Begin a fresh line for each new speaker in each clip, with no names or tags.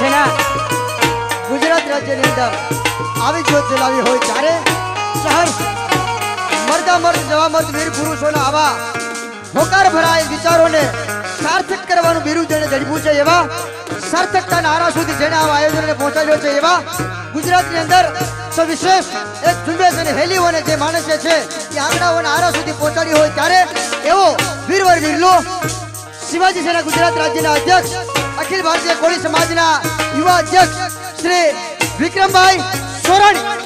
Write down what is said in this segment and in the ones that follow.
છે ને ગુજરાત રાજ્યની અંદર આવી જ્યોત જલાવી હોય ત્યારે શહેર મર્દા મર્દ જવા મર્દ વીર પુરુષોના આવા હોકાર ભરાય વિચારોને સાર્થક કરવાનું બિરુદ જેને જડ્યું છે એવા સાર્થકતાના આરા સુધી જેને આવા આયોજનને પહોંચાડ્યો છે એવા ગુજરાતની અંદર સવિશેષ એક ઝુંબેશ અને હેલીઓને જે માણસે છે એ આંગણાઓના આરા સુધી પહોંચાડી હોય ત્યારે એવો વીરવર વીરલો શિવાજી સેના ગુજરાત રાજ્યના અધ્યક્ષ અખિલ ભારતીય કોળી સમાજના યુવા અધ્યક્ષ શ્રી વિક્રમભાઈ સોરાણી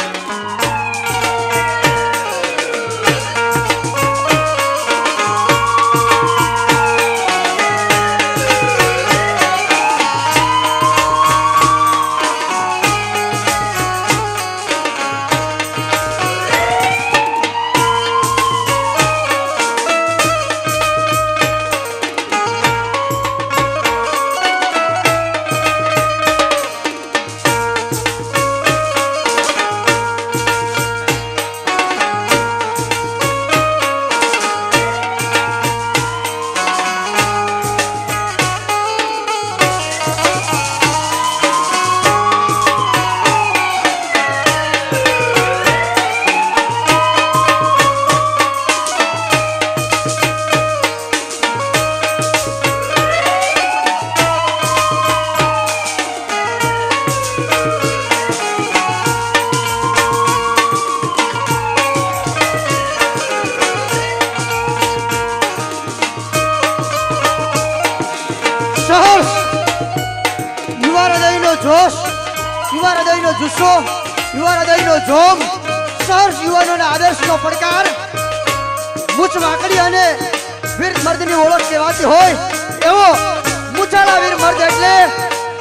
જોશ યુવા હૃદયનો જુસ્સો યુવા હૃદયનો જોગ સહર્ષ યુવાનોના આદર્શનો પડકાર મૂછ વાકડી અને વીર મર્દની ઓળખ કહેવાતી હોય એવો મૂછાળા વીર મર્દ એટલે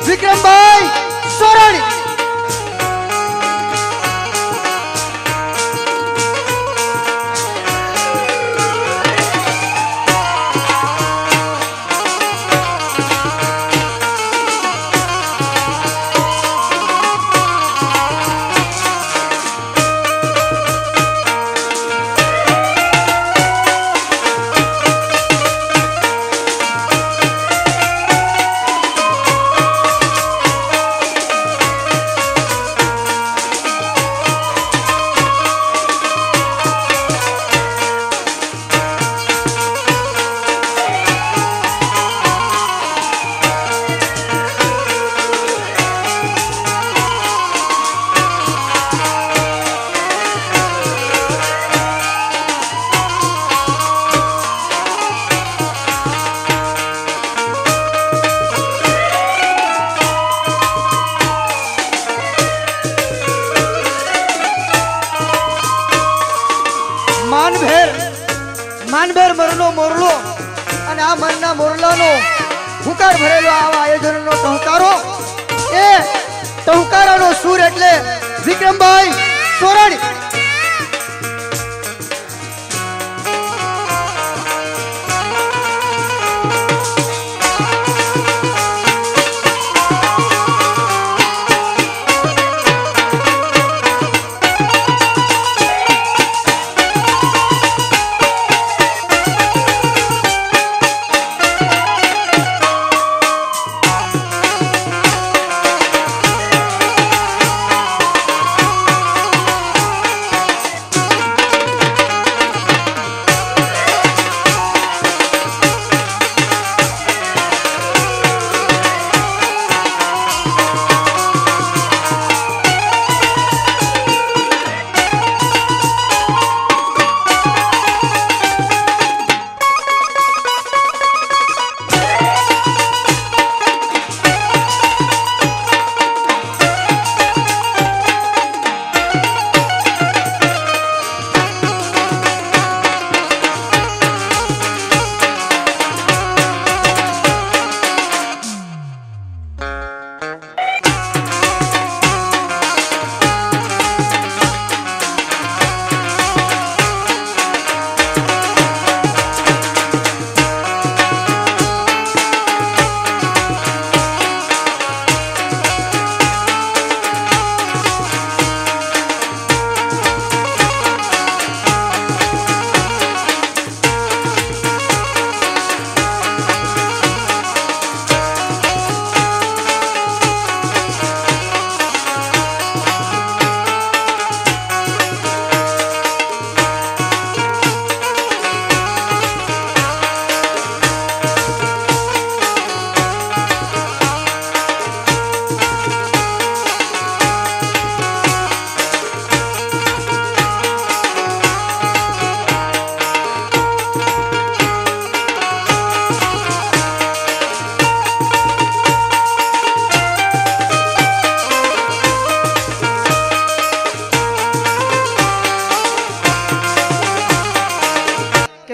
વિક્રમભાઈ સોરાણી માનભેર મરનો મોરલો અને આ મનના મોરલાનો હુંકાર ભરેલો આવા આયોજનનો ટહુકારો એ ટહુકારાનો સૂર એટલે વિક્રમભાઈ સોરાણી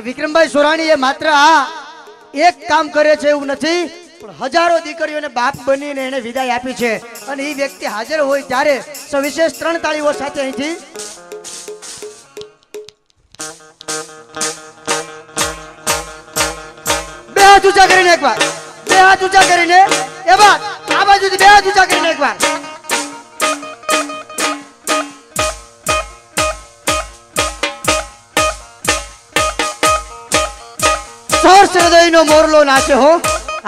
વિક્રમભાઈ સોરાણી એ માત્ર આ એક કામ કરે છે એવું નથી, પણ હજારો દીકરીઓને બાપ બનીને એને વિદાય આપી છે. અને એ વ્યક્તિ હાજર હોય ત્યારે સવિશેષ 3 તાળીઓ સાથે અહીંથી બે હાથ ઊંચા કરીને એકવાર, બે હાથ ઊંચા કરીને એ બાદ આ બાજુથી બે હાથ ઊંચા કરીને એકવાર. સહર્ષ હૃદયનો મોરલો નાચે હો.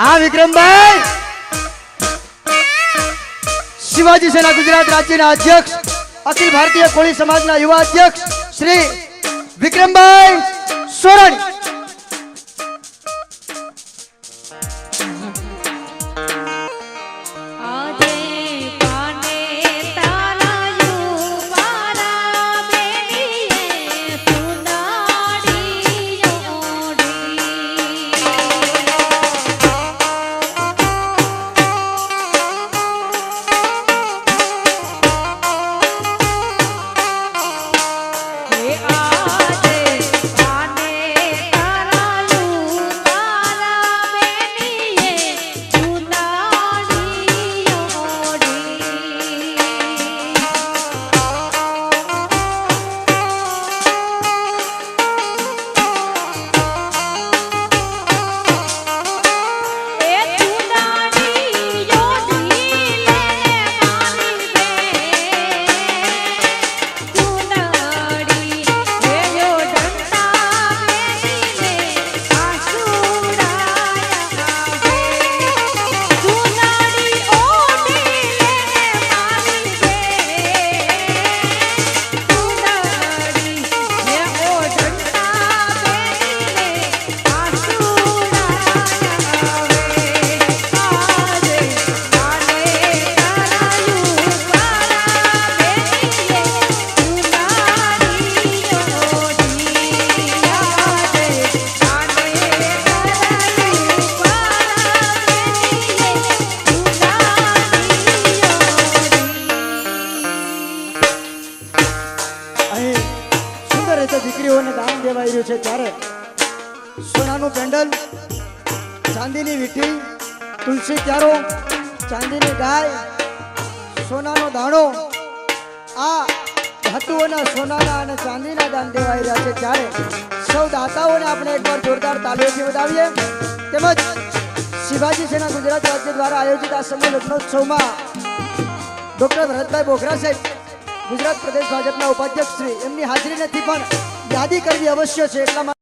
હા વિક્રમભાઈ, શિવાજી સેના ગુજરાત રાજ્યના અધ્યક્ષ, અખિલ ભારતીય કોળી સમાજના યુવા અધ્યક્ષ શ્રી વિક્રમભાઈ સોરાણી. દીકરીઓને દાન દેવાઈ રહ્યું છે ત્યારે સોનાનું પેન્ડલ, ચાંદીની વીંટી, તુલસી ક્યારો, ચાંદીની ગાય, સોનાનો દાણો, આ ધાતુઓના સોનાના અને ચાંદીના દાન દેવાઈ રહ્યા છે. ત્યારે સૌ દાતાઓને આપણે એકવાર જોરદાર તાળીઓથી વધાવીએ. તેમજ શિવાજી સેના ગુજરાત રાજ્ય દ્વારા આયોજિત આ સમૂહ લગ્નોત્સવમાં ડોક્ટર ભરતભાઈ બોગરા સાહેબ, ગુજરાત પ્રદેશ ભાજપના ઉપાધ્યક્ષ શ્રી, એમની હાજરી નથી પણ યાદી કરવી અવશ્ય છે. એટલા